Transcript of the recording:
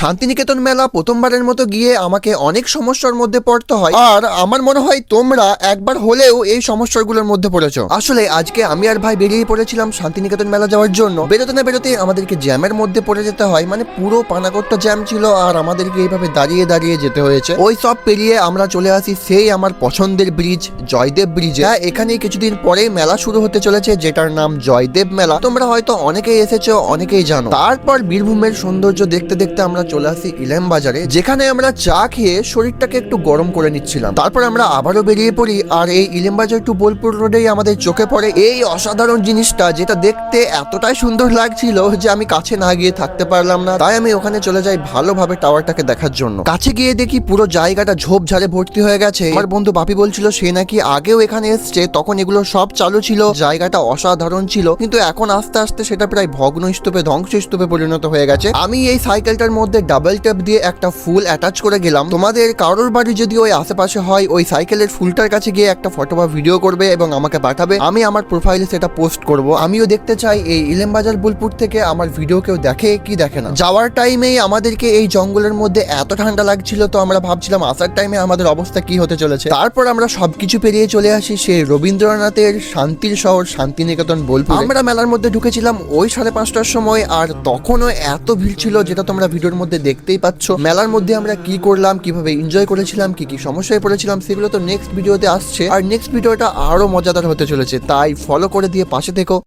শান্তিনিকেতন মেলা প্রথমবারের মতো গিয়ে আমাকে অনেক সমস্যার মধ্যে পড়তে হয়, আর আমার মনে হয় তোমরা একবার হলেও এই সমস্যাগুলোর মধ্যে পড়েছো। আসলে আজকে আমি আর ভাই বেরিয়ে পড়েছিলাম শান্তিনিকেতন মেলা যাওয়ার জন্য। বেরোতে না বেরোতে আমাদেরকে জ্যামের মধ্যে পড়ে যেতে হয়, মানে পুরো পানাগড়টা জ্যাম ছিল আর আমাদেরকে এইভাবে দাঁড়িয়ে দাঁড়িয়ে যেতে হয়েছে। ওই সব পেরিয়ে আমরা চলে আসি সেই আমার পছন্দের ব্রিজ, জয়দেব ব্রিজে। এখানে কিছুদিন পরে মেলা শুরু হতে চলেছে, যেটার নাম জয়দেব মেলা। তোমরা হয়তো অনেকেই এসেছো, অনেকেই জানো। তারপর বীরভূমের সৌন্দর্য দেখতে দেখতে আমরা চলে আসি ইলাম বাজারে, যেখানে আমরা চা খেয়ে শরীরটাকে একটু গরম করে নিচ্ছিলাম। তারপর আমরা আবারও বেরিয়ে পড়ি, আর এই ইলাম বাজার টু বোলপুর রোডেই আমাদের চোখে পড়ে এই অসাধারণ জিনিসটা, যেটা দেখতে এতটাই সুন্দর লাগছিল যে আমি কাছে না গিয়ে থাকতে পারলাম না। তাই আমি ওখানে চলে যাই ভালোভাবে টাওয়ারটাকে দেখার জন্য। কাছে গিয়ে দেখি পুরো জায়গাটা ঝোপঝাড়ে ভর্তি হয়ে গেছে। আমার বন্ধু বাপি বলছিল সে নাকি আগেও এখানে এসছে, তখন এগুলো সব চালু ছিল, জায়গাটা অসাধারণ ছিল, কিন্তু এখন আস্তে আস্তে সেটা প্রায় ভগ্নস্তূপে, ধ্বংসস্তূপে পরিণত হয়ে গেছে। আমি এই সাইকেলটার মধ্যে ডাবল ট্যাপ দিয়ে একটা ফুল অ্যাটাচ করে গেলাম। তোমাদের কারোর বাড়ি যদি ওই আশেপাশে হয়, ওই সাইকেলের ফুলটার কাছে গিয়ে একটা ফটো বা ভিডিও করবে এবং আমাকে পাঠাবে। আমি আমার প্রোফাইলে সেটা পোস্ট করব। আমিও দেখতে চাই এই ইলাম বাজার বোলপুর থেকে আমার ভিডিও কেউ দেখে কি দেখে না। যাওয়ার টাইমেই আমাদেরকে এই জঙ্গলের মধ্যে এত ঠান্ডা লাগছিল, তো আমরা ভাবছিলাম আসার টাইমে আমাদের অবস্থা কি হতে চলেছে। তারপর আমরা সবকিছু পেরিয়ে চলে আসি সেই রবীন্দ্রনাথের শান্তির শহর শান্তিনিকেতন বোলপুর। আমরা মেলার মধ্যে ঢুকেছিলাম ওই 5:30টার সময়, আর তখনও এত ভিড় ছিল যেটা তোমরা ভিডিওর মধ্যে দেখতেই পাচ্ছ। মেলার মধ্যে আমরা কি করলাম, কিভাবে এনজয় করেছিলাম, কি কি সমস্যায় পড়েছিলাম, সেগুলো তো নেক্সট ভিডিওতে আসছে। আর নেক্সট ভিডিওটা আরো মজাদার হতে চলেছে, তাই ফলো করে দিয়ে পাশে থেকো।